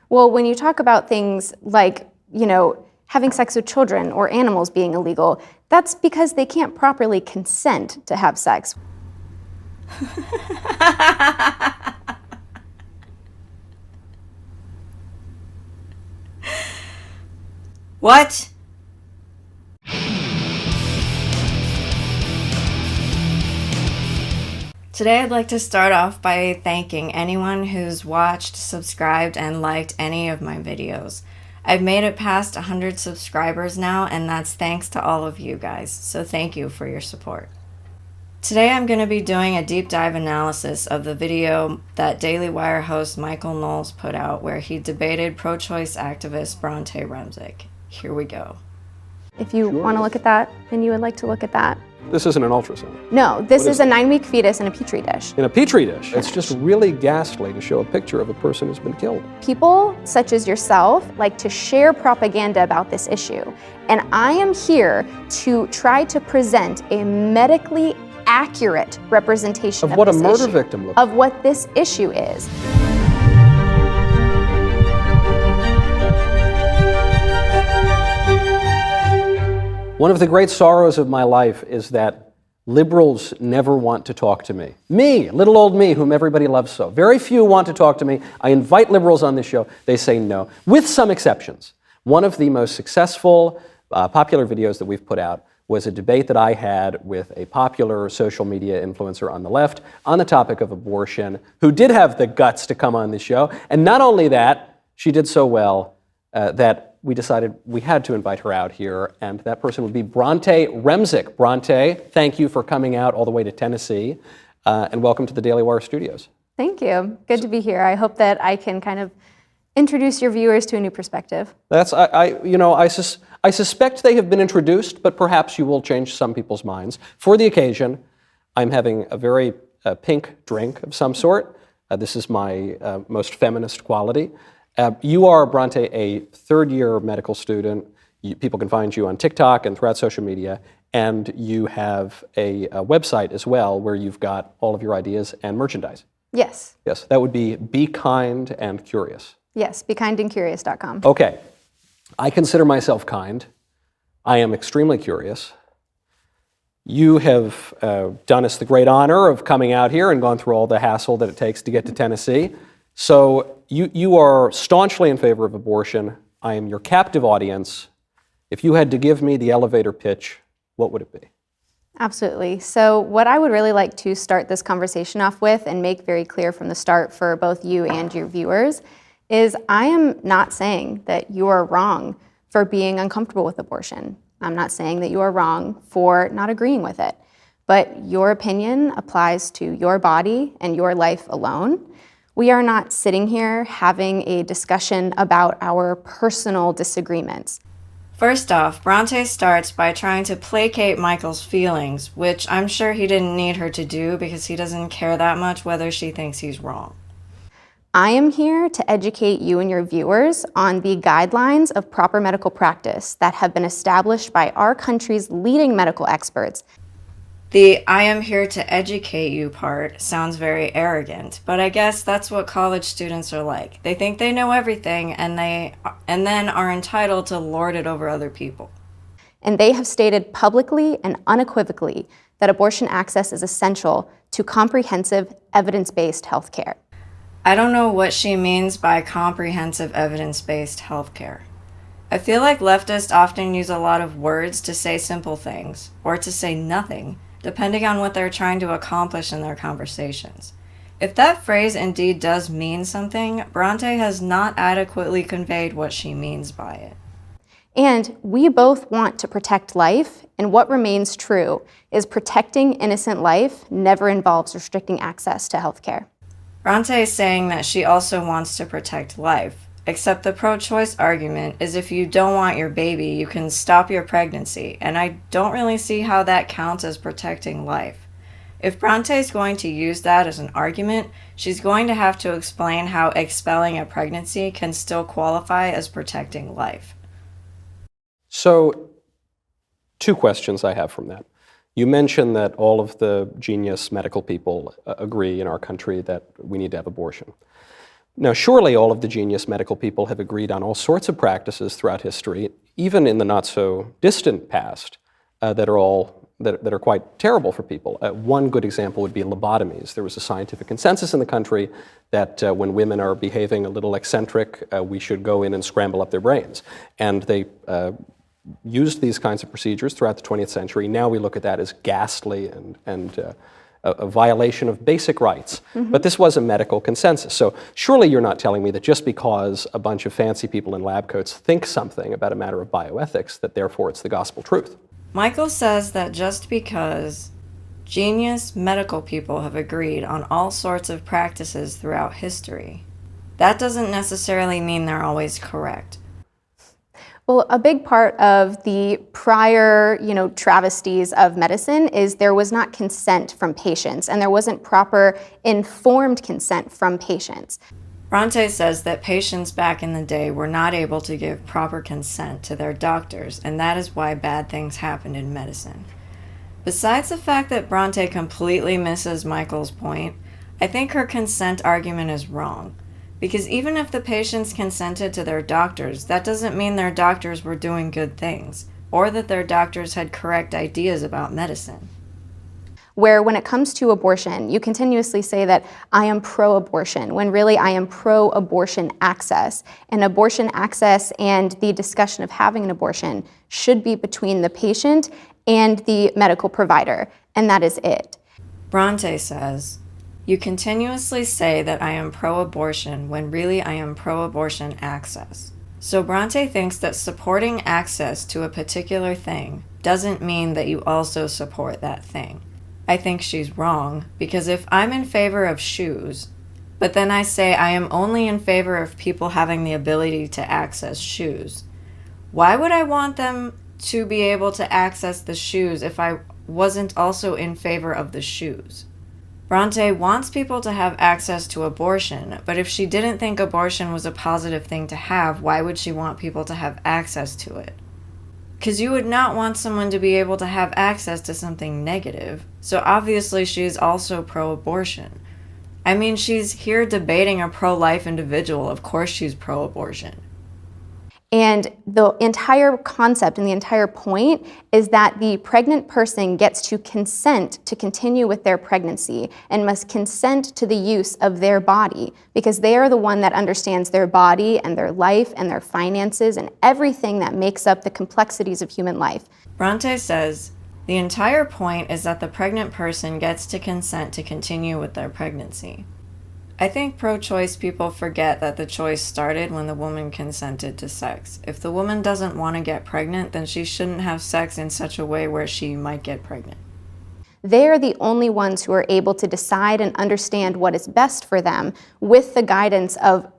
Well, when you talk about things like, having sex with children or animals being illegal, that's because they can't properly consent to have sex. What? Today I'd like to start off by thanking anyone who's watched, subscribed, and liked any of my videos. I've made it past 100 subscribers now, and that's thanks to all of you guys, so thank you for your support. Today I'm going to be doing a deep dive analysis of the video that Daily Wire host Michael Knowles put out where he debated pro-choice activist Bronte Remsik. Here we go. If you want to look at that, then you would like to look at that. This isn't an ultrasound. No, this is a 9-week fetus in a petri dish. In a petri dish. It's just really ghastly to show a picture of a person who's been killed. People such as yourself like to share propaganda about this issue, and I am here to try to present a medically accurate representation of what a this murder issue, victim looks like. of what this issue is. One of the great sorrows of my life is that liberals never want to talk to me. Me, little old me, whom everybody loves so. Very few want to talk to me. I invite liberals on this show. They say no, with some exceptions. One of the most successful, popular videos that we've put out was a debate that I had with a popular social media influencer on the left on the topic of abortion, who did have the guts to come on this show. And not only that, she did so well that we decided we had to invite her out here, and that person would be Bronte Remsik. Bronte, thank you for coming out all the way to Tennessee, and welcome to the Daily Wire studios. Thank you. Good to be here. I hope that I can kind of introduce your viewers to a new perspective. I suspect they have been introduced, but perhaps you will change some people's minds. For the occasion, I'm having a very pink drink of some sort. This is my most feminist quality. You are, Bronte, a third-year medical student. People can find you on TikTok and throughout social media, and you have a website as well where you've got all of your ideas and merchandise. Yes. Yes, that would be kind and curious. Yes, bekindandcurious.com. Okay, I consider myself kind. I am extremely curious. You have done us the great honor of coming out here and gone through all the hassle that it takes to get to Tennessee. So you are staunchly in favor of abortion. I am your captive audience. If you had to give me the elevator pitch, what would it be? Absolutely. So what I would really like to start this conversation off with and make very clear from the start for both you and your viewers is I am not saying that you are wrong for being uncomfortable with abortion. I'm not saying that you are wrong for not agreeing with it. But your opinion applies to your body and your life alone. We are not sitting here having a discussion about our personal disagreements. First off, Bronte starts by trying to placate Michael's feelings, which I'm sure he didn't need her to do because he doesn't care that much whether she thinks he's wrong. I am here to educate you and your viewers on the guidelines of proper medical practice that have been established by our country's leading medical experts. The "I am here to educate you" part sounds very arrogant, but I guess that's what college students are like. They think they know everything and then are entitled to lord it over other people. And they have stated publicly and unequivocally that abortion access is essential to comprehensive, evidence-based health care. I don't know what she means by comprehensive evidence-based healthcare. I feel like leftists often use a lot of words to say simple things, or to say nothing, depending on what they're trying to accomplish in their conversations. If that phrase indeed does mean something, Bronte has not adequately conveyed what she means by it. And we both want to protect life, and what remains true is protecting innocent life never involves restricting access to health care. Bronte is saying that she also wants to protect life, except the pro-choice argument is if you don't want your baby, you can stop your pregnancy, and I don't really see how that counts as protecting life. If Bronte is going to use that as an argument, she's going to have to explain how expelling a pregnancy can still qualify as protecting life. So, two questions I have from that. You mentioned that all of the genius medical people agree in our country that we need to have abortion. Now, surely all of the genius medical people have agreed on all sorts of practices throughout history, even in the not-so-distant past, that are quite terrible for people. One good example would be lobotomies. There was a scientific consensus in the country that when women are behaving a little eccentric, we should go in and scramble up their brains. And they used these kinds of procedures throughout the 20th century. Now we look at that as ghastly and a violation of basic rights. But this was a medical consensus. So surely you're not telling me that just because a bunch of fancy people in lab coats think something about a matter of bioethics, that therefore it's the gospel truth. Michael says that just because genius medical people have agreed on all sorts of practices throughout history, that doesn't necessarily mean they're always correct. Well, a big part of the prior, travesties of medicine is there was not consent from patients, and there wasn't proper informed consent from patients. Bronte says that patients back in the day were not able to give proper consent to their doctors, and that is why bad things happened in medicine. Besides the fact that Bronte completely misses Michael's point, I think her consent argument is wrong. Because even if the patients consented to their doctors, that doesn't mean their doctors were doing good things, or that their doctors had correct ideas about medicine. Where when it comes to abortion, you continuously say that I am pro-abortion, when really I am pro-abortion access. And abortion access and the discussion of having an abortion should be between the patient and the medical provider, and that is it. Bronte says, "You continuously say that I am pro-abortion when really I am pro-abortion access." So Bronte thinks that supporting access to a particular thing doesn't mean that you also support that thing. I think she's wrong, because if I'm in favor of shoes, but then I say I am only in favor of people having the ability to access shoes, why would I want them to be able to access the shoes if I wasn't also in favor of the shoes? Bronte wants people to have access to abortion, but if she didn't think abortion was a positive thing to have, why would she want people to have access to it? Because you would not want someone to be able to have access to something negative, so obviously she's also pro-abortion. I mean, she's here debating a pro-life individual, of course she's pro-abortion. And the entire concept and the entire point is that the pregnant person gets to consent to continue with their pregnancy and must consent to the use of their body, because they are the one that understands their body and their life and their finances and everything that makes up the complexities of human life. Bronte says, the entire point is that the pregnant person gets to consent to continue with their pregnancy. I think pro-choice people forget that the choice started when the woman consented to sex. If the woman doesn't want to get pregnant, then she shouldn't have sex in such a way where she might get pregnant. They are the only ones who are able to decide and understand what is best for them with the guidance of,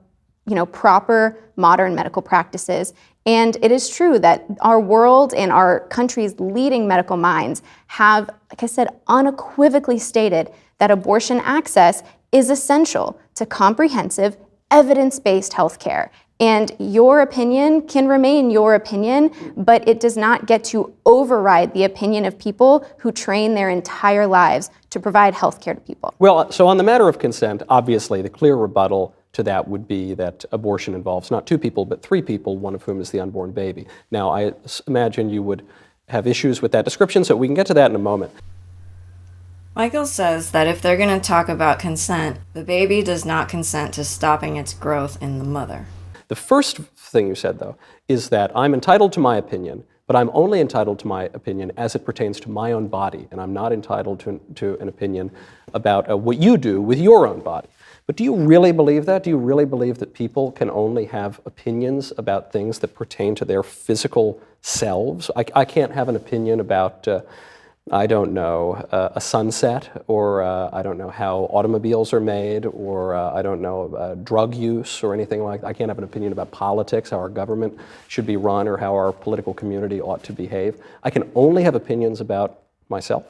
proper modern medical practices. And it is true that our world and our country's leading medical minds have, like I said, unequivocally stated that abortion access is essential to comprehensive, evidence-based healthcare. And your opinion can remain your opinion, but it does not get to override the opinion of people who train their entire lives to provide healthcare to people. Well, so on the matter of consent, obviously the clear rebuttal to that would be that abortion involves not two people, but three people, one of whom is the unborn baby. Now, I imagine you would have issues with that description, so we can get to that in a moment. Michael says that if they're going to talk about consent, the baby does not consent to stopping its growth in the mother. The first thing you said, though, is that I'm entitled to my opinion, but I'm only entitled to my opinion as it pertains to my own body, and I'm not entitled to an opinion about what you do with your own body. But do you really believe that? Do you really believe that people can only have opinions about things that pertain to their physical selves? I can't have an opinion about I don't know, a sunset, or I don't know how automobiles are made, or I don't know, drug use or anything like that. I can't have an opinion about politics, how our government should be run, or how our political community ought to behave. I can only have opinions about myself.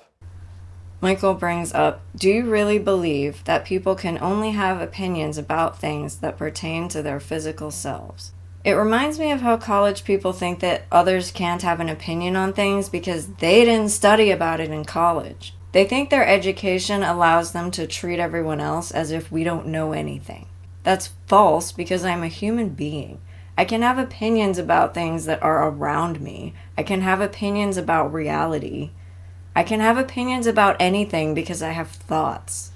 Michael brings up, do you really believe that people can only have opinions about things that pertain to their physical selves? It reminds me of how college people think that others can't have an opinion on things because they didn't study about it in college. They think their education allows them to treat everyone else as if we don't know anything. That's false because I'm a human being. I can have opinions about things that are around me. I can have opinions about reality. I can have opinions about anything because I have thoughts.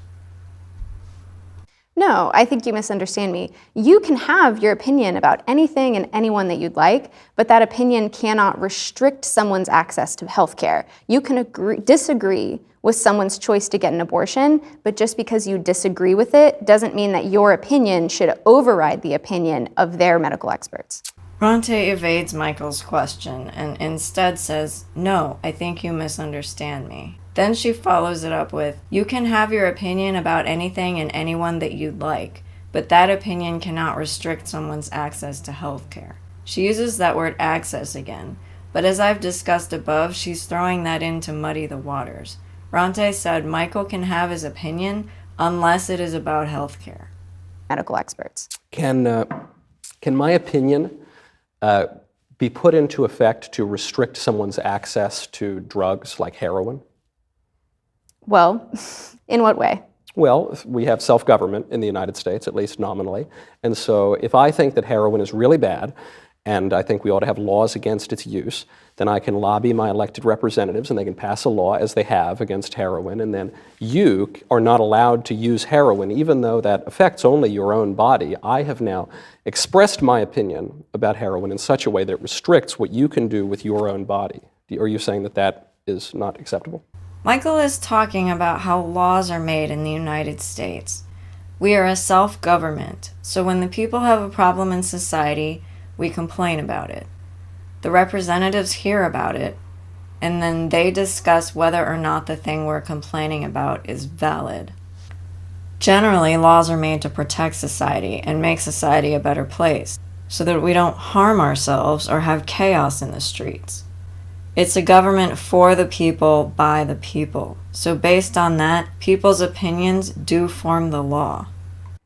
No, I think you misunderstand me. You can have your opinion about anything and anyone that you'd like, but that opinion cannot restrict someone's access to health care. You can disagree with someone's choice to get an abortion, but just because you disagree with it doesn't mean that your opinion should override the opinion of their medical experts. Bronte evades Michael's question and instead says, "No, I think you misunderstand me." Then she follows it up with, "You can have your opinion about anything and anyone that you'd like, but that opinion cannot restrict someone's access to health care." She uses that word access again, but as I've discussed above, she's throwing that in to muddy the waters. Bronte said Michael can have his opinion unless it is about health care. Medical experts. Can my opinion be put into effect to restrict someone's access to drugs like heroin? Well, in what way? Well, we have self-government in the United States, at least nominally. And so if I think that heroin is really bad, and I think we ought to have laws against its use, then I can lobby my elected representatives and they can pass a law, as they have, against heroin, and then you are not allowed to use heroin, even though that affects only your own body. I have now expressed my opinion about heroin in such a way that it restricts what you can do with your own body. Are you saying that that is not acceptable? Michael is talking about how laws are made in the United States. We are a self-government, so when the people have a problem in society, we complain about it. The representatives hear about it, and then they discuss whether or not the thing we're complaining about is valid. Generally, laws are made to protect society and make society a better place, so that we don't harm ourselves or have chaos in the streets. It's a government for the people, by the people. So based on that, people's opinions do form the law.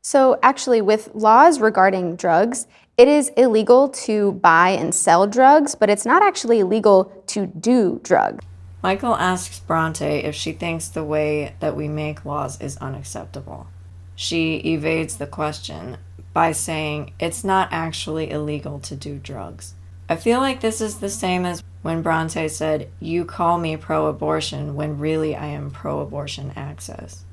So actually, with laws regarding drugs, it is illegal to buy and sell drugs, but it's not actually illegal to do drugs. Michael asks Bronte if she thinks the way that we make laws is unacceptable. She evades the question by saying it's not actually illegal to do drugs. I feel like this is the same as when Bronte said, "You call me pro-abortion when really I am pro-abortion access."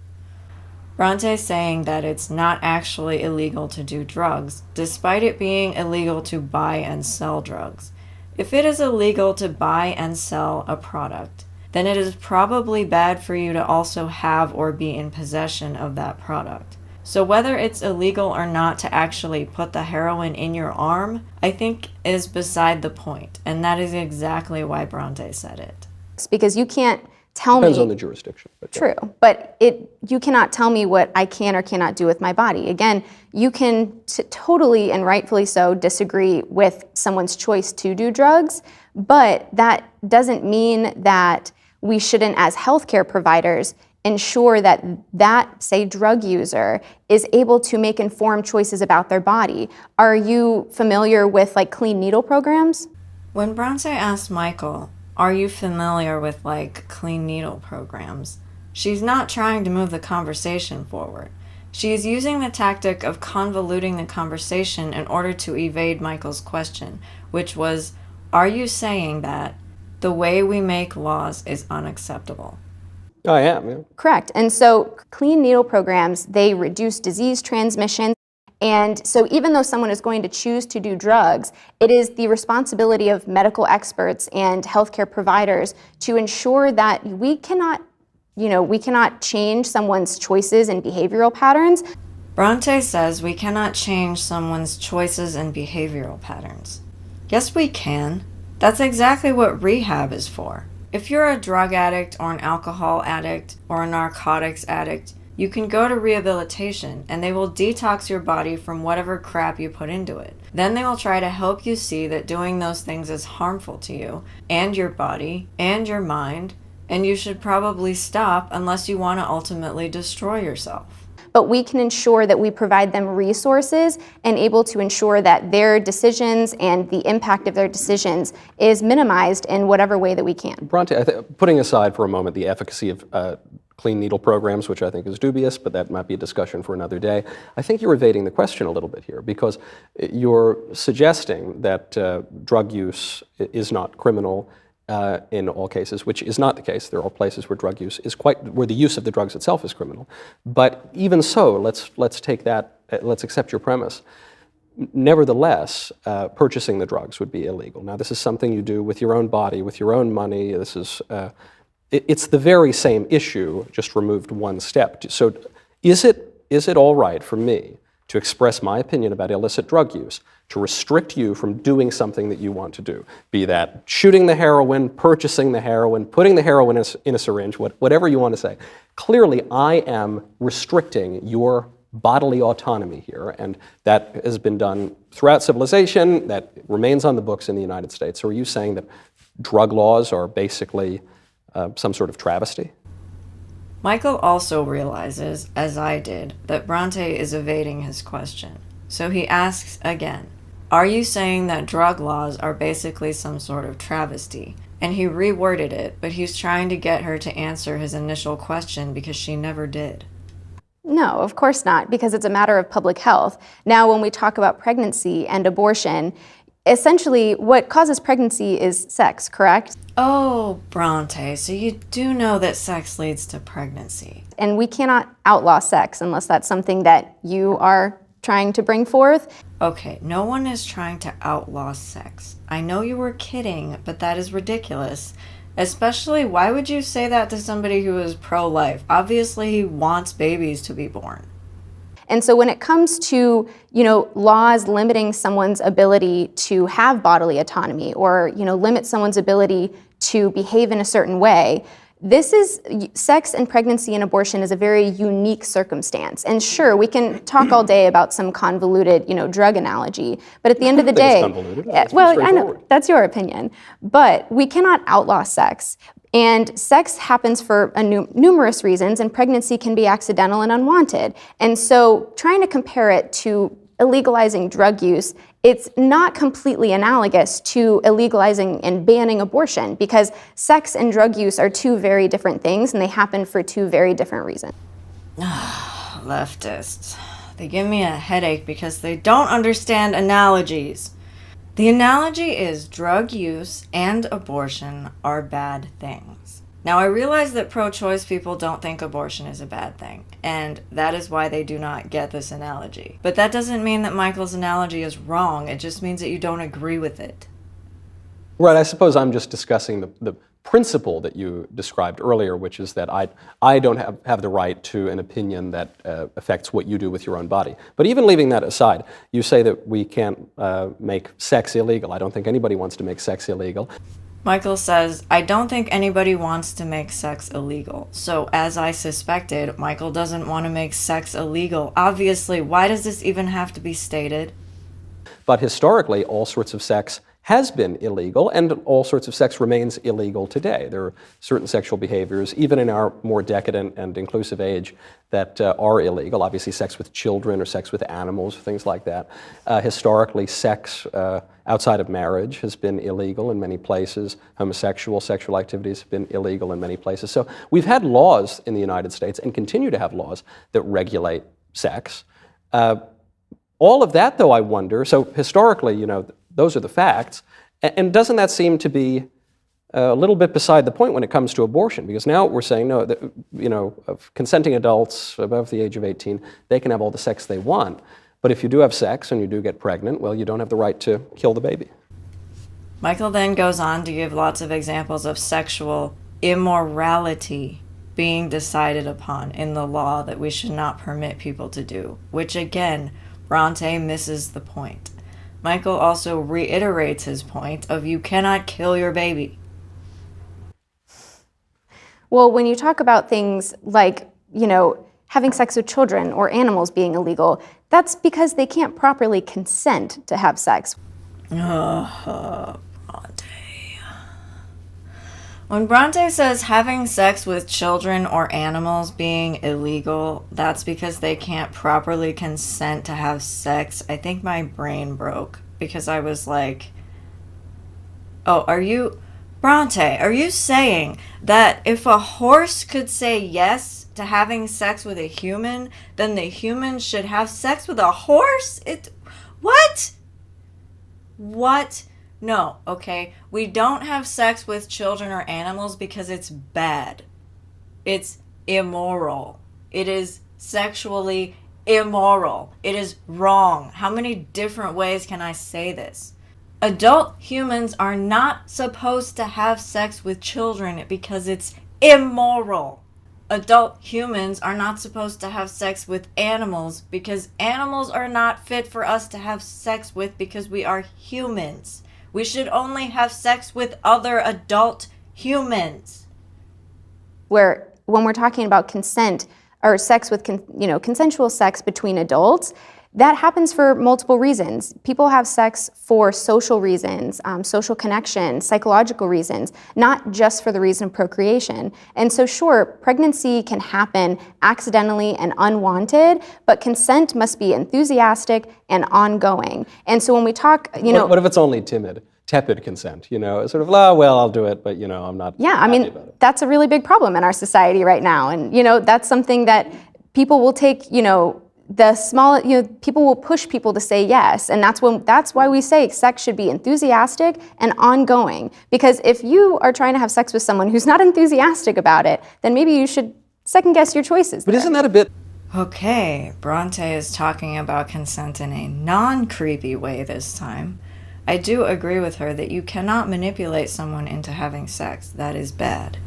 Bronte saying that it's not actually illegal to do drugs, despite it being illegal to buy and sell drugs. If it is illegal to buy and sell a product, then it is probably bad for you to also have or be in possession of that product. So whether it's illegal or not to actually put the heroin in your arm, I think is beside the point, and that is exactly why Bronte said it. It's because you can't tell Depends me. on the jurisdiction. But True, but you cannot tell me what I can or cannot do with my body. Again, you can totally and rightfully so disagree with someone's choice to do drugs, but that doesn't mean that we shouldn't, as healthcare providers, ensure that say, drug user is able to make informed choices about their body. Are you familiar with like clean needle programs? When Bronte asked Michael, "Are you familiar with like clean needle programs?" she's not trying to move the conversation forward. She's using the tactic of convoluting the conversation in order to evade Michael's question, which was, "Are you saying that the way we make laws is unacceptable?" I am, yeah. Correct. And so clean needle programs, they reduce disease transmission. And so even though someone is going to choose to do drugs, it is the responsibility of medical experts and healthcare providers to ensure that we cannot change someone's choices and behavioral patterns. Bronte says we cannot change someone's choices and behavioral patterns. Yes, we can. That's exactly what rehab is for. If you're a drug addict or an alcohol addict or a narcotics addict, you can go to rehabilitation and they will detox your body from whatever crap you put into it. Then they will try to help you see that doing those things is harmful to you and your body and your mind, and you should probably stop unless you want to ultimately destroy yourself. But we can ensure that we provide them resources and able to ensure that their decisions and the impact of their decisions is minimized in whatever way that we can. Bronte, putting aside for a moment the efficacy of clean needle programs, which I think is dubious, but that might be a discussion for another day. I think you're evading the question a little bit here, because you're suggesting that drug use is not criminal in all cases, which is not the case. There are places where drug use is where the use of the drugs itself is criminal. But even so, let's take that, let's accept your premise. Nevertheless, purchasing the drugs would be illegal. Now, this is something you do with your own body, with your own money. This is it's the very same issue, just removed one step. So is it all right for me to express my opinion about illicit drug use, to restrict you from doing something that you want to do, be that shooting the heroin, purchasing the heroin, putting the heroin in a syringe, whatever you want to say? Clearly, I am restricting your bodily autonomy here, and that has been done throughout civilization, that remains on the books in the United States. So are you saying that drug laws are basically some sort of travesty? Michael also realizes, as I did, that Bronte is evading his question. So he asks again, are you saying that drug laws are basically some sort of travesty? And he reworded it, but he's trying to get her to answer his initial question because she never did. No, of course not, because it's a matter of public health. Now, when we talk about pregnancy and abortion, essentially what causes pregnancy is sex, correct? Oh, Bronte, so you do know that sex leads to pregnancy. And we cannot outlaw sex unless that's something that you are trying to bring forth. Okay, no one is trying to outlaw sex. I know you were kidding, but that is ridiculous. Especially, why would you say that to somebody who is pro-life? Obviously, he wants babies to be born. And so when it comes to, laws limiting someone's ability to have bodily autonomy or, limit someone's ability to behave in a certain way, sex and pregnancy and abortion is a very unique circumstance. And sure, we can talk all day about some convoluted, drug analogy, but at the end of the day, well, I know that's your opinion, but we cannot outlaw sex. And sex happens for numerous reasons, and pregnancy can be accidental and unwanted. And so trying to compare it to illegalizing drug use, it's not completely analogous to illegalizing and banning abortion, because sex and drug use are two very different things, and they happen for two very different reasons. Leftists. They give me a headache because they don't understand analogies. The analogy is drug use and abortion are bad things. Now, I realize that pro-choice people don't think abortion is a bad thing, and that is why they do not get this analogy. But that doesn't mean that Michael's analogy is wrong. It just means that you don't agree with it. Right, I suppose I'm just discussing the principle that you described earlier, which is that I don't have the right to an opinion that affects what you do with your own body. But even leaving that aside, you say that we can't make sex illegal. I don't think anybody wants to make sex illegal. Michael says, I don't think anybody wants to make sex illegal. So as I suspected, Michael doesn't want to make sex illegal. Obviously, why does this even have to be stated? But historically, all sorts of sex has been illegal, and all sorts of sex remains illegal today. There are certain sexual behaviors, even in our more decadent and inclusive age, that are illegal. Obviously, sex with children or sex with animals, things like that. Historically, sex outside of marriage has been illegal in many places. Homosexual sexual activities have been illegal in many places. So we've had laws in the United States and continue to have laws that regulate sex. All of that, though, I wonder, so historically, those are the facts. And doesn't that seem to be a little bit beside the point when it comes to abortion? Because now we're saying, no, of consenting adults above the age of 18, they can have all the sex they want. But if you do have sex and you do get pregnant, well, you don't have the right to kill the baby. Michael then goes on to give lots of examples of sexual immorality being decided upon in the law that we should not permit people to do, which again, Bronte misses the point. Michael also reiterates his point of you cannot kill your baby. Well, when you talk about things like, having sex with children or animals being illegal, that's because they can't properly consent to have sex. Bronte. When Bronte says having sex with children or animals being illegal, that's because they can't properly consent to have sex. I think my brain broke because I was like, oh, are you Bronte, are you saying that if a horse could say yes to having sex with a human, then the human should have sex with a horse? What? What? No, okay. We don't have sex with children or animals because it's bad. It's immoral. It is sexually immoral. It is wrong. How many different ways can I say this? Adult humans are not supposed to have sex with children because it's immoral. Adult humans are not supposed to have sex with animals because animals are not fit for us to have sex with because we are humans. We should only have sex with other adult humans. Where when we're talking about consent or sex with, consensual sex between adults, that happens for multiple reasons. People have sex for social reasons, social connection, psychological reasons, not just for the reason of procreation. And so sure, pregnancy can happen accidentally and unwanted, but consent must be enthusiastic and ongoing. And so when we talk, What if it's only tepid consent, sort of, oh, well, I'll do it, but, I'm not happy about it. That's a really big problem in our society right now. And, that's something that people will take, people will push people to say yes. And that's why we say sex should be enthusiastic and ongoing. Because if you are trying to have sex with someone who's not enthusiastic about it, then maybe you should second guess your choices. But isn't that a bit... Okay, Bronte is talking about consent in a non-creepy way this time. I do agree with her that you cannot manipulate someone into having sex. That is bad.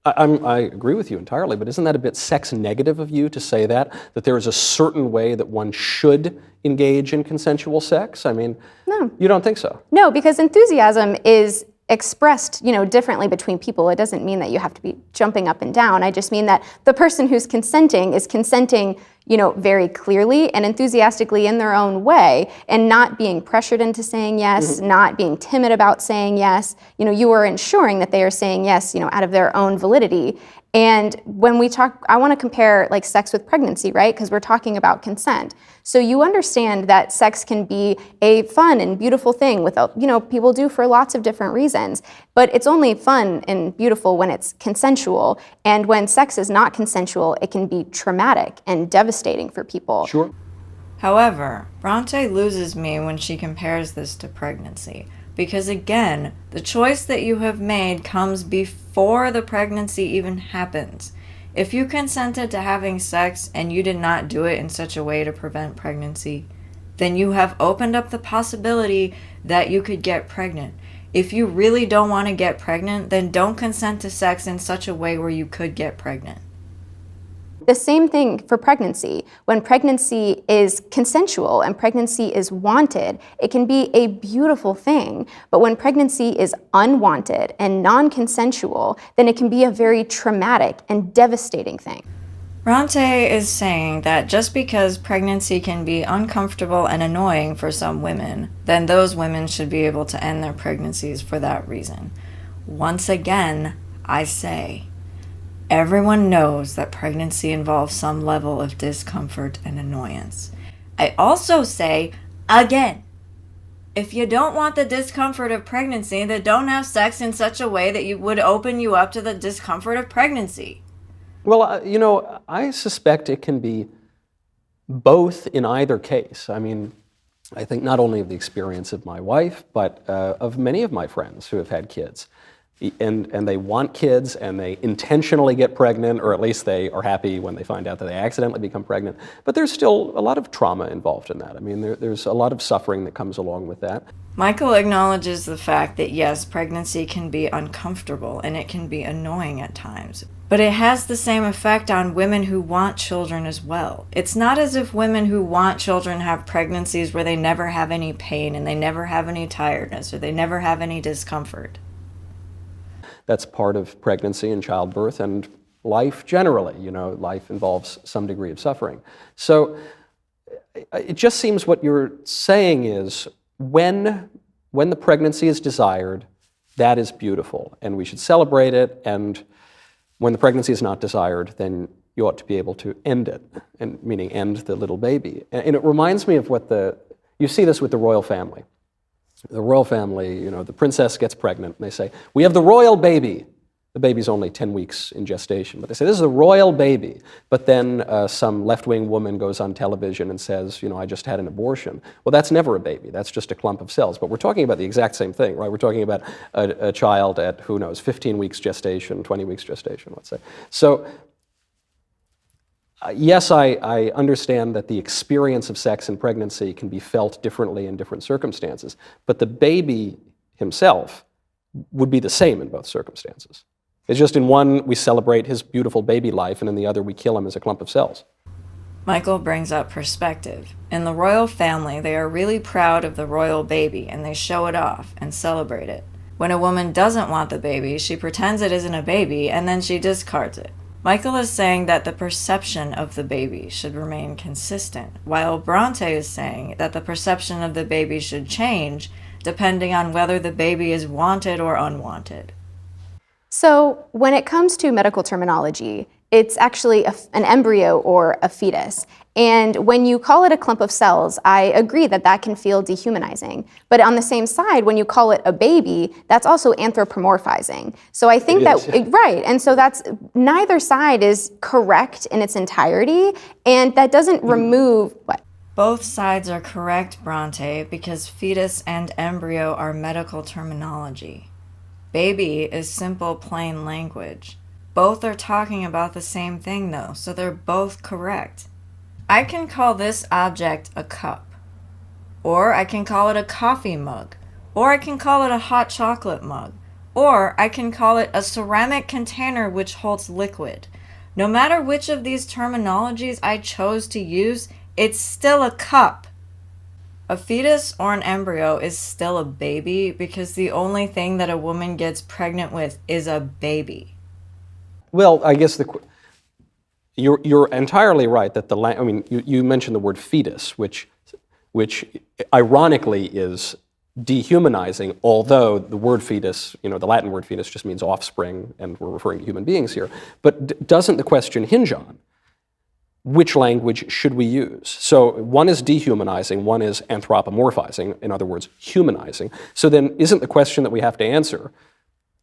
I agree with you entirely, but isn't that a bit sex negative of you to say that there is a certain way that one should engage in consensual sex? I mean, No. You don't think so? No, because enthusiasm is expressed, differently between people. It doesn't mean that you have to be jumping up and down. I just mean that the person who's consenting is consenting, very clearly and enthusiastically in their own way, and not being pressured into saying yes, not being timid about saying yes. You are ensuring that they are saying yes, out of their own validity. And when we talk, I want to compare like sex with pregnancy, right? Because we're talking about consent. So you understand that sex can be a fun and beautiful thing with, people do for lots of different reasons, but it's only fun and beautiful when it's consensual. And when sex is not consensual, it can be traumatic and devastating for people. Sure. However, Bronte loses me when she compares this to pregnancy. Because again, the choice that you have made comes before the pregnancy even happens. If you consented to having sex and you did not do it in such a way to prevent pregnancy, then you have opened up the possibility that you could get pregnant. If you really don't want to get pregnant, then don't consent to sex in such a way where you could get pregnant. The same thing for pregnancy. When pregnancy is consensual and pregnancy is wanted, it can be a beautiful thing. But when pregnancy is unwanted and non-consensual, then it can be a very traumatic and devastating thing. Bronte is saying that just because pregnancy can be uncomfortable and annoying for some women, then those women should be able to end their pregnancies for that reason. Once again, I say, everyone knows that pregnancy involves some level of discomfort and annoyance. I also say, again, if you don't want the discomfort of pregnancy, then don't have sex in such a way that you would open you up to the discomfort of pregnancy. Well, I suspect it can be both in either case. I mean, I think not only of the experience of my wife, but of many of my friends who have had kids. And they want kids, and they intentionally get pregnant, or at least they are happy when they find out that they accidentally become pregnant. But there's still a lot of trauma involved in that. I mean, there's a lot of suffering that comes along with that. Michael acknowledges the fact that yes, pregnancy can be uncomfortable and it can be annoying at times. But it has the same effect on women who want children as well. It's not as if women who want children have pregnancies where they never have any pain and they never have any tiredness or they never have any discomfort. That's part of pregnancy and childbirth and life generally. Life involves some degree of suffering. So it just seems what you're saying is when the pregnancy is desired, that is beautiful, and we should celebrate it. And when the pregnancy is not desired, then you ought to be able to end it, and meaning end the little baby. And it reminds me of you see this with the royal family. The royal family, you know, the princess gets pregnant, and they say, we have the royal baby. The baby's only 10 weeks in gestation, but they say, this is the royal baby. But then some left-wing woman goes on television and says, you know, I just had an abortion. Well, that's never a baby. That's just a clump of cells. But we're talking about the exact same thing, right? We're talking about a child at, who knows, 15 weeks gestation, 20 weeks gestation, let's say. So, yes, I understand that the experience of sex and pregnancy can be felt differently in different circumstances, but the baby himself would be the same in both circumstances. It's just in one, we celebrate his beautiful baby life, and in the other, we kill him as a clump of cells. Michael brings up perspective. In the royal family, they are really proud of the royal baby, and they show it off and celebrate it. When a woman doesn't want the baby, she pretends it isn't a baby, and then she discards it. Michael is saying that the perception of the baby should remain consistent, while Bronte is saying that the perception of the baby should change depending on whether the baby is wanted or unwanted. So when it comes to medical terminology, it's actually an embryo or a fetus. And when you call it a clump of cells, I agree that that can feel dehumanizing. But on the same side, when you call it a baby, that's also anthropomorphizing. So I think right. And so that's, neither side is correct in its entirety. And that doesn't remove what? Both sides are correct, Bronte, because fetus and embryo are medical terminology. Baby is simple, plain language. Both are talking about the same thing, though, so they're both correct. I can call this object a cup, or I can call it a coffee mug, or I can call it a hot chocolate mug, or I can call it a ceramic container which holds liquid. No matter which of these terminologies I chose to use, it's still a cup. A fetus or an embryo is still a baby because the only thing that a woman gets pregnant with is a baby. Well, I guess you're entirely right that you mentioned the word fetus, which ironically is dehumanizing, although the word fetus, you know, the Latin word fetus just means offspring, and we're referring to human beings here. But doesn't the question hinge on which language should we use? So one is dehumanizing, one is anthropomorphizing, in other words, humanizing. So then isn't the question that we have to answer,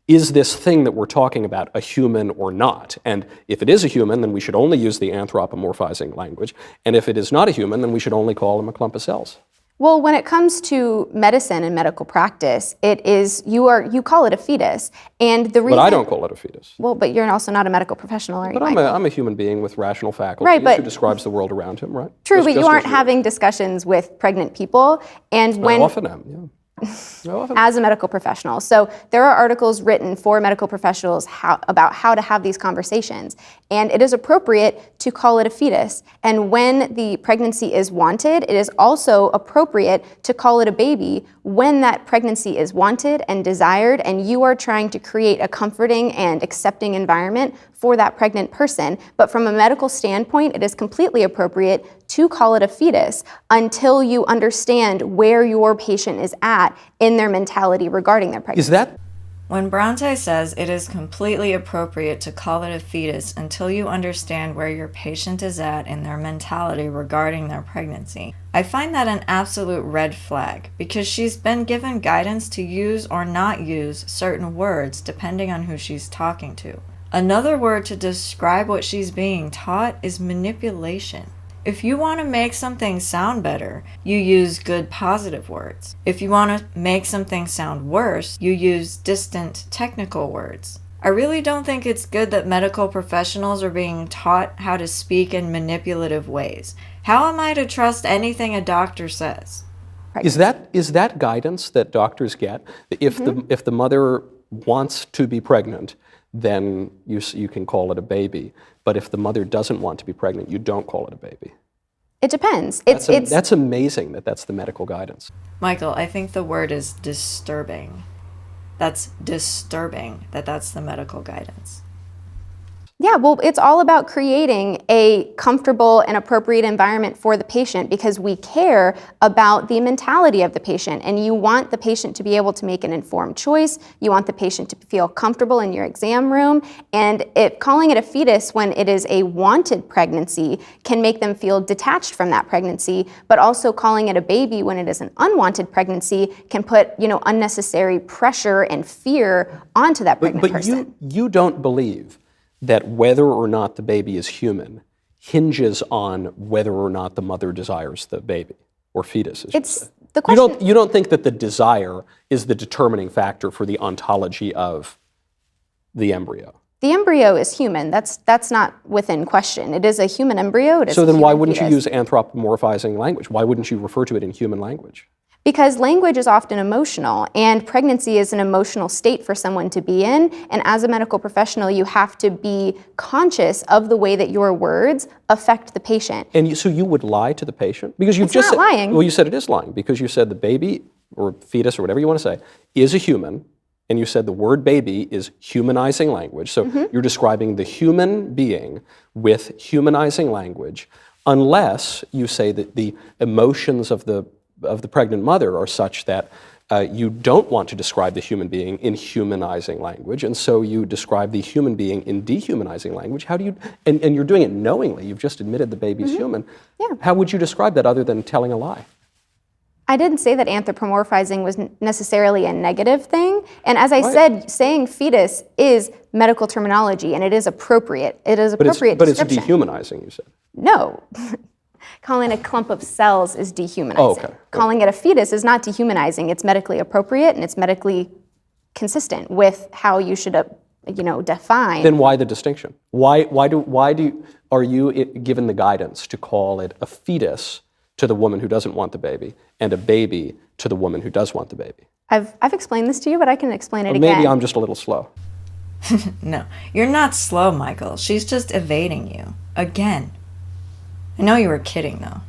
is this thing that we're talking about a human or not? And if it is a human, then we should only use the anthropomorphizing language. And if it is not a human, then we should only call him a clump of cells. Well, when it comes to medicine and medical practice, it is, you call it a fetus. And the reason— But I don't call it a fetus. Well, but you're also not a medical professional, are you, But I'm a human being with rational faculties, right, but who describes the world around him, right? True, but you aren't having discussions with pregnant people. And when— I often am, yeah. as a medical professional. So there are articles written for medical professionals about how to have these conversations. And it is appropriate to call it a fetus. And when the pregnancy is wanted, it is also appropriate to call it a baby when that pregnancy is wanted and desired, and you are trying to create a comforting and accepting environment for that pregnant person. But from a medical standpoint, it is completely appropriate to call it a fetus until you understand where your patient is at in their mentality regarding their pregnancy. Is that? When Bronte says it is completely appropriate to call it a fetus until you understand where your patient is at in their mentality regarding their pregnancy, I find that an absolute red flag because she's been given guidance to use or not use certain words depending on who she's talking to. Another word to describe what she's being taught is manipulation. If you want to make something sound better, you use good positive words. If you want to make something sound worse, you use distant technical words. I really don't think it's good that medical professionals are being taught how to speak in manipulative ways. How am I to trust anything a doctor says? Is that guidance that doctors get? If the mother wants to be pregnant, then you can call it a baby. But if the mother doesn't want to be pregnant, you don't call it a baby. It depends. That's amazing that that's the medical guidance. Michael, I think the word is disturbing. That's disturbing that that's the medical guidance. Yeah, well, it's all about creating a comfortable and appropriate environment for the patient because we care about the mentality of the patient, and you want the patient to be able to make an informed choice. You want the patient to feel comfortable in your exam room, and calling it a fetus when it is a wanted pregnancy can make them feel detached from that pregnancy, but also calling it a baby when it is an unwanted pregnancy can put, unnecessary pressure and fear onto that pregnant person. But you don't believe that whether or not the baby is human hinges on whether or not the mother desires the baby or fetus, as you say. The question. You don't think that the desire is the determining factor for the ontology of the embryo. The embryo is human. That's not within question. It is a human embryo. It is So then a why human wouldn't you fetus. use anthropomorphizing language? Why wouldn't you refer to it in human language? Because language is often emotional, and pregnancy is an emotional state for someone to be in, and as a medical professional, you have to be conscious of the way that your words affect the patient. And so you would lie to the patient? Because you've It's just not lying. Well, you said it is lying, because you said the baby, or fetus, or whatever you want to say, is a human, and you said the word baby is humanizing language. So you're describing the human being with humanizing language, unless you say that the emotions of the pregnant mother are such that you don't want to describe the human being in humanizing language, and so you describe the human being in dehumanizing language. How do you, and you're doing it knowingly, you've just admitted the baby's human. Yeah. How would you describe that other than telling a lie? I didn't say that anthropomorphizing was necessarily a negative thing, and as I said, saying fetus is medical terminology, and it is appropriate. It is appropriate But it's description. dehumanizing, you said. No. Calling a clump of cells is dehumanizing. Oh, okay. Calling it a fetus is not dehumanizing. It's medically appropriate and it's medically consistent with how you should, define. Then why the distinction? Are you given the guidance to call it a fetus to the woman who doesn't want the baby and a baby to the woman who does want the baby? I've explained this to you, but I can explain it again. Maybe I'm just a little slow. No, you're not slow, Michael. She's just evading you. Again. I know you were kidding, though.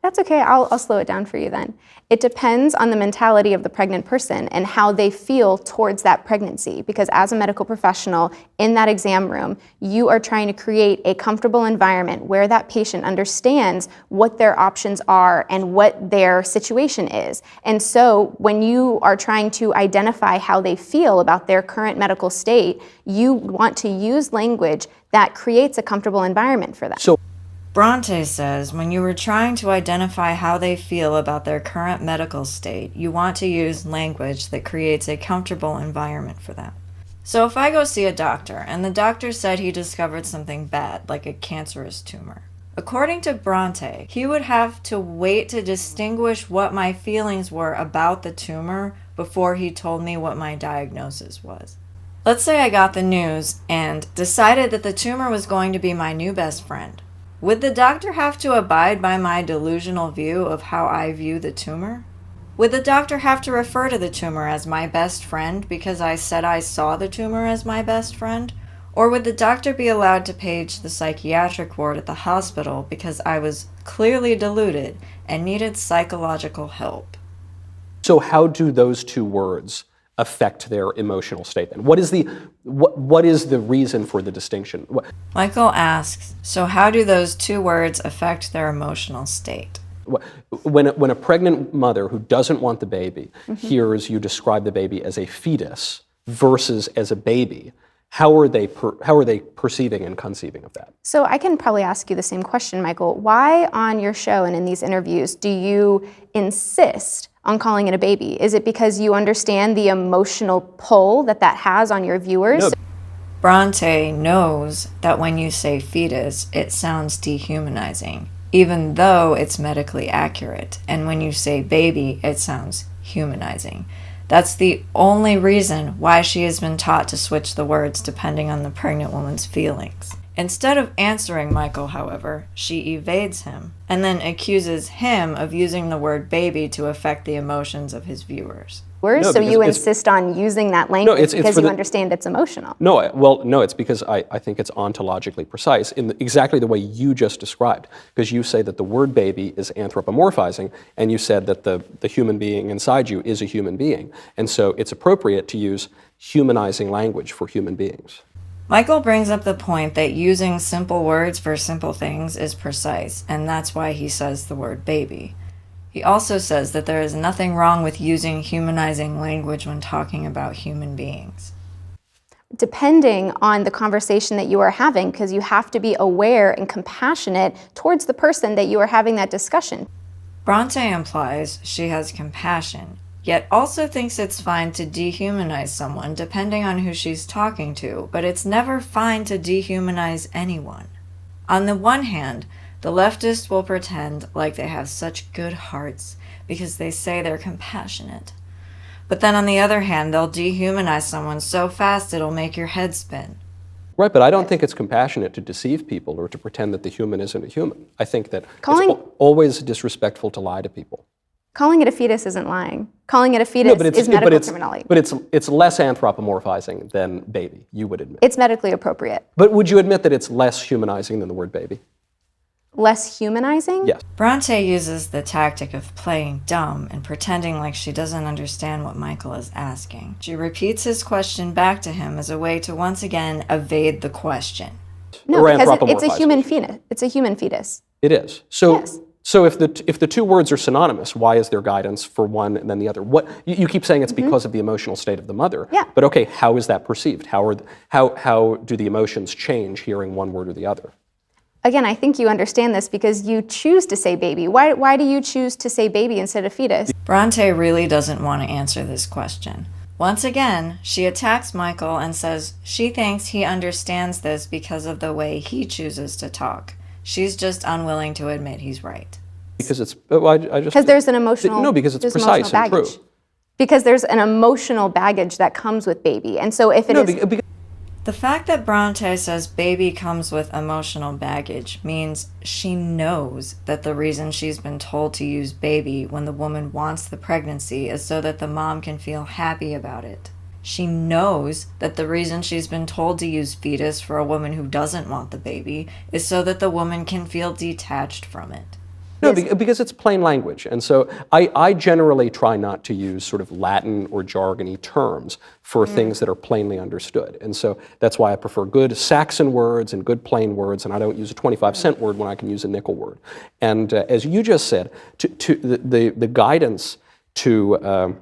That's okay. I'll slow it down for you then. It depends on the mentality of the pregnant person and how they feel towards that pregnancy. Because as a medical professional in that exam room, you are trying to create a comfortable environment where that patient understands what their options are and what their situation is. And so when you are trying to identify how they feel about their current medical state, you want to use language that creates a comfortable environment for them. So Bronte says when you were trying to identify how they feel about their current medical state, you want to use language that creates a comfortable environment for them. So if I go see a doctor and the doctor said he discovered something bad, like a cancerous tumor, according to Bronte, he would have to wait to distinguish what my feelings were about the tumor before he told me what my diagnosis was. Let's say I got the news and decided that the tumor was going to be my new best friend. Would the doctor have to abide by my delusional view of how I view the tumor? Would the doctor have to refer to the tumor as my best friend because I said I saw the tumor as my best friend? Or would the doctor be allowed to page the psychiatric ward at the hospital because I was clearly deluded and needed psychological help? So how do those two words affect their emotional state then? What is the reason for the distinction? Michael asks, so how do those two words affect their emotional state? When a pregnant mother who doesn't want the baby hears you describe the baby as a fetus versus as a baby, how are they perceiving and conceiving of that? So I can probably ask you the same question, Michael. Why on your show and in these interviews do you insist on calling it a baby? Is it because you understand the emotional pull that has on your viewers? No. Bronte knows that when you say fetus, it sounds dehumanizing, even though it's medically accurate. And when you say baby, it sounds humanizing. That's the only reason why she has been taught to switch the words depending on the pregnant woman's feelings. Instead of answering Michael, however, she evades him and then accuses him of using the word baby to affect the emotions of his viewers. No, so because you it's- insist on using that language it's because for you the- understand it's emotional. No, it's because I think it's ontologically precise in exactly the way you just described. Because you say that the word baby is anthropomorphizing, and you said that the human being inside you is a human being. And so it's appropriate to use humanizing language for human beings. Michael brings up the point that using simple words for simple things is precise, and that's why he says the word baby. He also says that there is nothing wrong with using humanizing language when talking about human beings. Depending on the conversation that you are having, because you have to be aware and compassionate towards the person that you are having that discussion. Bronte implies she has compassion, yet also thinks it's fine to dehumanize someone depending on who she's talking to, but it's never fine to dehumanize anyone. On the one hand, the leftists will pretend like they have such good hearts because they say they're compassionate. But then on the other hand, they'll dehumanize someone so fast it'll make your head spin. Right, but I don't think it's compassionate to deceive people or to pretend that the human isn't a human. I think that it's always disrespectful to lie to people. Calling it a fetus isn't lying. Calling it a fetus is medical terminology. But it's less anthropomorphizing than baby, you would admit. It's medically appropriate. But would you admit that it's less humanizing than the word baby? Less humanizing? Yes. Bronte uses the tactic of playing dumb and pretending like she doesn't understand what Michael is asking. She repeats his question back to him as a way to once again evade the question. No, because it's a human fetus. It's a human fetus. It is. So, Yes. so if the two words are synonymous, why is there guidance for one and then the other? What you keep saying it's because of the emotional state of the mother. Yeah. But okay, how is that perceived? How do the emotions change hearing one word or the other? Again, I think you understand this because you choose to say baby. Why do you choose to say baby instead of fetus? Bronte really doesn't want to answer this question. Once again, she attacks Michael and says she thinks he understands this because of the way he chooses to talk. She's just unwilling to admit he's right. Because it's because there's an emotional no, because it's there's precise emotional and true. baggage. Because there's an emotional baggage that comes with baby, and so if it is. The fact that Bronte says baby comes with emotional baggage means she knows that the reason she's been told to use baby when the woman wants the pregnancy is so that the mom can feel happy about it. She knows that the reason she's been told to use fetus for a woman who doesn't want the baby is so that the woman can feel detached from it. No, because it's plain language. And so I generally try not to use sort of Latin or jargony terms for things that are plainly understood. And so that's why I prefer good Saxon words and good plain words, and I don't use a 25-cent word when I can use a nickel word. And as you just said, the guidance to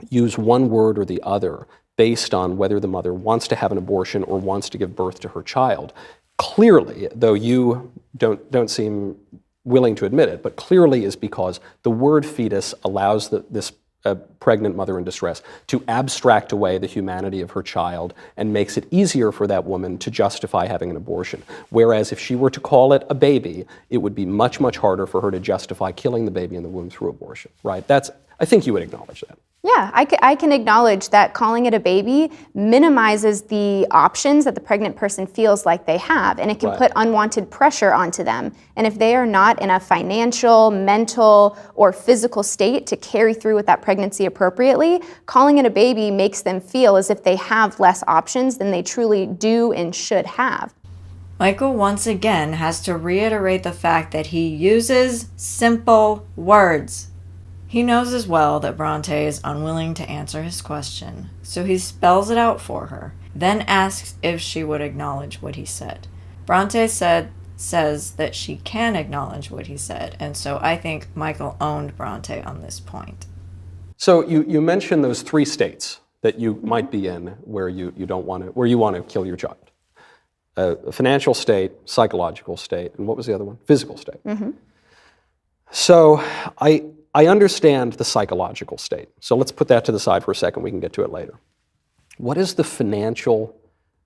use one word or the other based on whether the mother wants to have an abortion or wants to give birth to her child, clearly, though you don't seem willing to admit it, but clearly is because the word fetus allows this pregnant mother in distress to abstract away the humanity of her child and makes it easier for that woman to justify having an abortion. Whereas if she were to call it a baby, it would be much, much harder for her to justify killing the baby in the womb through abortion, right? I think you would acknowledge that. Yeah, I can acknowledge that calling it a baby minimizes the options that the pregnant person feels like they have, and it can put unwanted pressure onto them. And if they are not in a financial, mental, or physical state to carry through with that pregnancy appropriately, calling it a baby makes them feel as if they have less options than they truly do and should have. Michael once again has to reiterate the fact that he uses simple words. He knows as well that Bronte is unwilling to answer his question, so he spells it out for her, then asks if she would acknowledge what he said. Bronte says that she can acknowledge what he said, and so I think Michael owned Bronte on this point. So you mentioned those three states that you might be in where you want to kill your child. A financial state, psychological state, and what was the other one? Physical state. Mm-hmm. So I understand the psychological state. So let's put that to the side for a second. We can get to it later. What is the financial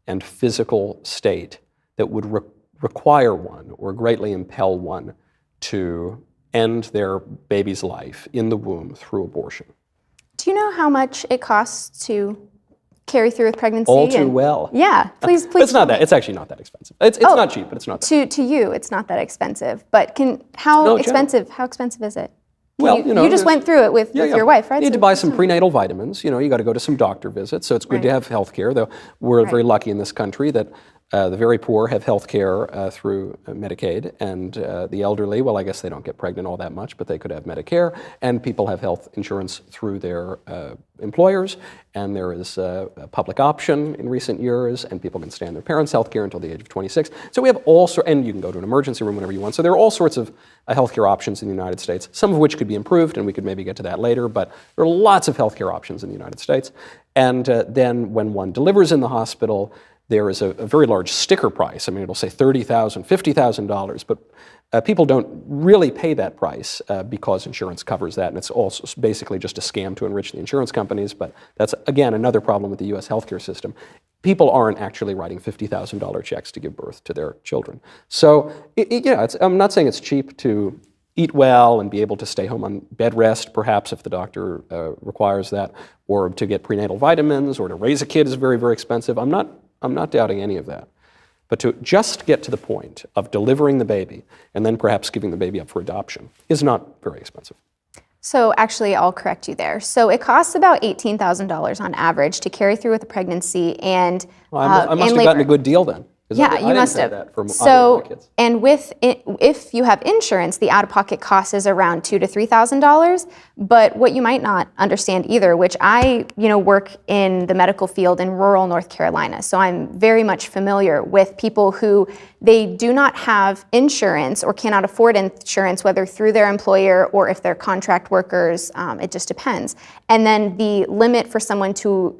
and physical state that would require one or greatly impel one to end their baby's life in the womb through abortion? Do you know how much it costs to carry through with pregnancy? All too well. Yeah, please. It's not that. It's actually not that expensive. It's not cheap, but it's not that. To you, it's not that expensive. But how expensive is it? Well, you just went through it with your wife, right? You need to buy some prenatal vitamins. You got to go to some doctor visits. So it's good to have health care, though we're very lucky in this country that The very poor have health care through Medicaid, and the elderly, well, I guess they don't get pregnant all that much, but they could have Medicare, and people have health insurance through their employers, and there is a public option in recent years, and people can stay on their parents' health care until the age of 26. So we have all sorts, and you can go to an emergency room whenever you want. So there are all sorts of health care options in the United States, some of which could be improved, and we could maybe get to that later, but there are lots of health care options in the United States. And then when one delivers in the hospital, there is a very large sticker price. I mean, it'll say $30,000, $50,000, but people don't really pay that price because insurance covers that, and it's also basically just a scam to enrich the insurance companies, but that's, again, another problem with the U.S. healthcare system. People aren't actually writing $50,000 checks to give birth to their children. So, I'm not saying it's cheap to eat well and be able to stay home on bed rest, perhaps, if the doctor requires that, or to get prenatal vitamins, or to raise a kid is very, very expensive. I'm not doubting any of that. But to just get to the point of delivering the baby and then perhaps giving the baby up for adoption is not very expensive. So actually, I'll correct you there. So it costs about $18,000 on average to carry through with a pregnancy and Well, I must have gotten a good deal then. Yeah, you must have. That for so, my kids. And if you have insurance, the out-of-pocket cost is around $2,000 to $3,000. But what you might not understand either, which I, work in the medical field in rural North Carolina, so I'm very much familiar with people who they do not have insurance or cannot afford insurance, whether through their employer or if they're contract workers. It just depends. And then the limit for someone to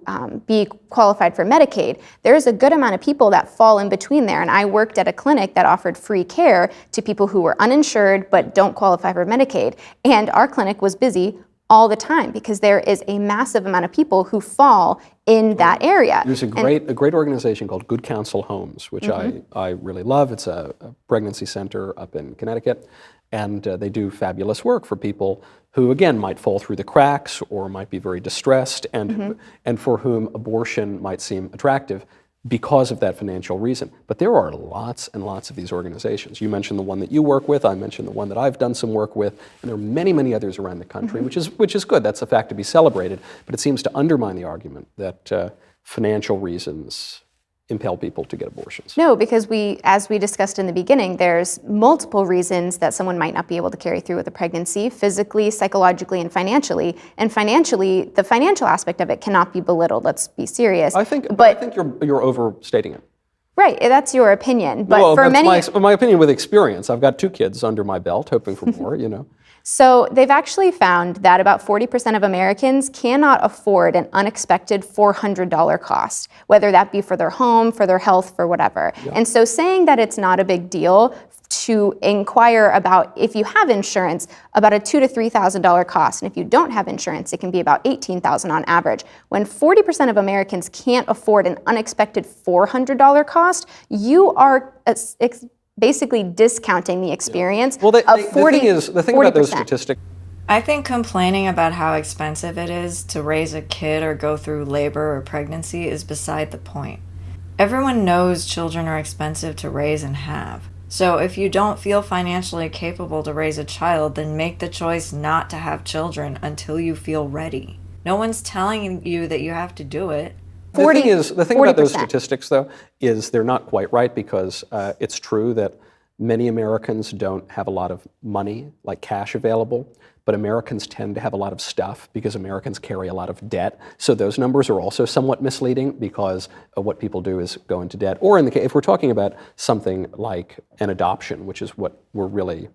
be qualified for Medicaid, there's a good amount of people that fall in between there. And I worked at a clinic that offered free care to people who were uninsured but don't qualify for Medicaid. And our clinic was busy all the time because there is a massive amount of people who fall in that area. There's a great organization called Good Counsel Homes, which I really love. It's a pregnancy center up in Connecticut, and they do fabulous work for people who, again, might fall through the cracks or might be very distressed, and for whom abortion might seem attractive because of that financial reason. But there are lots and lots of these organizations. You mentioned the one that you work with, I mentioned the one that I've done some work with, and there are many, many others around the country, which is good. That's a fact to be celebrated, but it seems to undermine the argument that financial reasons impel people to get abortions. No, because as we discussed in the beginning, there's multiple reasons that someone might not be able to carry through with a pregnancy, physically, psychologically, and financially. And financially, the financial aspect of it cannot be belittled. Let's be serious. I think you're overstating it. Right, that's your opinion. But well, for that's my opinion with experience. I've got 2 kids under my belt, hoping for more, So they've actually found that about 40% of Americans cannot afford an unexpected $400 cost, whether that be for their home, for their health, for whatever. Yeah. And so saying that it's not a big deal to inquire about, if you have insurance, about a $2,000 to $3,000 cost. And if you don't have insurance, it can be about $18,000 on average. When 40% of Americans can't afford an unexpected $400 cost, you are basically discounting the experience of 40%. The thing about those statistics, I think complaining about how expensive it is to raise a kid or go through labor or pregnancy is beside the point. Everyone knows children are expensive to raise and have. So if you don't feel financially capable to raise a child, then make the choice not to have children until you feel ready. No one's telling you that you have to do it. The thing about those statistics, though, is they're not quite right, because it's true that many Americans don't have a lot of money, like cash, available, but Americans tend to have a lot of stuff because Americans carry a lot of debt. So those numbers are also somewhat misleading, because what people do is go into debt. Or if we're talking about something like an adoption, which is what we're really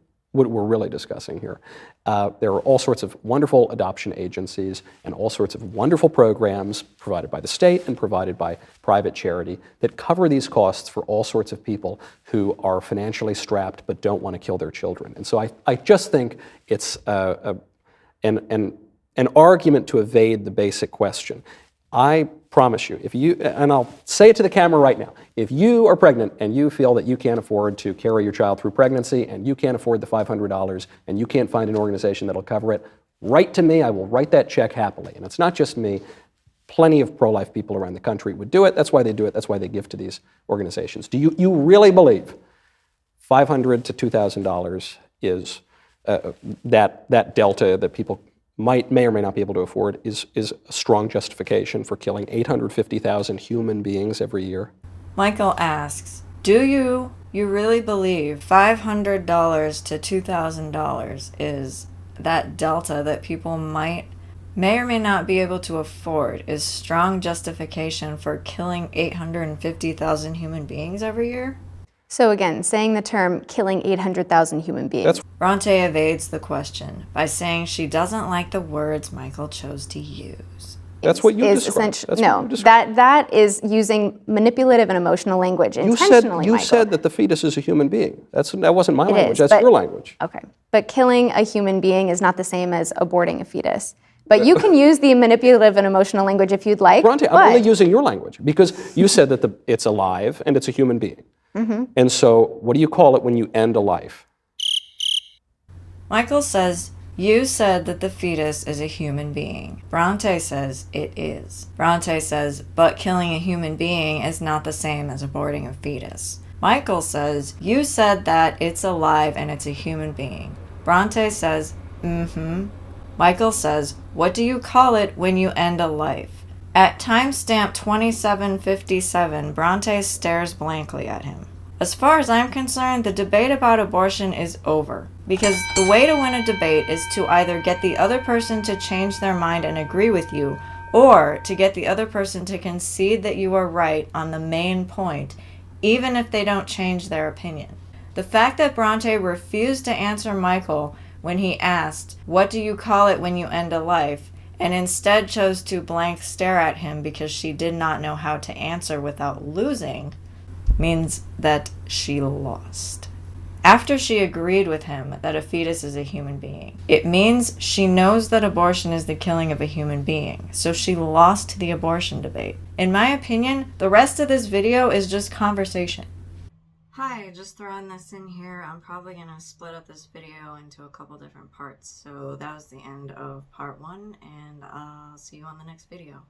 discussing here. There are all sorts of wonderful adoption agencies and all sorts of wonderful programs provided by the state and provided by private charity that cover these costs for all sorts of people who are financially strapped but don't want to kill their children. And so I just think it's an argument to evade the basic question. I promise you, and I'll say it to the camera right now, if you are pregnant and you feel that you can't afford to carry your child through pregnancy and you can't afford the $500 and you can't find an organization that'll cover it, write to me. I will write that check happily. And it's not just me. Plenty of pro-life people around the country would do it. That's why they do it. That's why they give to these organizations. Do you really believe $500 to $2,000 is that delta that people may or may not be able to afford is a strong justification for killing 850,000 human beings every year? Michael asks, do you really believe $500 to $2,000 is that delta that people may or may not be able to afford is strong justification for killing 850,000 human beings every year? So again, saying the term killing 800,000 human beings. Bronte evades the question by saying she doesn't like the words Michael chose to use. That's what you described. No, that is using manipulative and emotional language intentionally, You said that the fetus is a human being. That wasn't my language. is, That's your language. Okay, but killing a human being is not the same as aborting a fetus. But you can use the manipulative and emotional language if you'd like. Bronte, I'm only using your language because you said that it's alive and it's a human being. And so what do you call it when you end a life? Michael says, you said that the fetus is a human being. Bronte says it is. Bronte says, but killing a human being is not the same as aborting a fetus. Michael says, you said that it's alive and it's a human being. Bronte says, Michael says, what do you call it when you end a life? At timestamp 27:57, Bronte stares blankly at him. As far as I'm concerned, the debate about abortion is over. Because the way to win a debate is to either get the other person to change their mind and agree with you, or to get the other person to concede that you are right on the main point, even if they don't change their opinion. The fact that Bronte refused to answer Michael when he asked, what do you call it when you end a life, and instead chose to blank stare at him because she did not know how to answer without losing, means that she lost. After she agreed with him that a fetus is a human being, it means she knows that abortion is the killing of a human being, so she lost the abortion debate. In my opinion, the rest of this video is just conversation. Hi, just throwing this in here. I'm probably going to split up this video into a couple different parts. So that was the end of part 1, and I'll see you on the next video.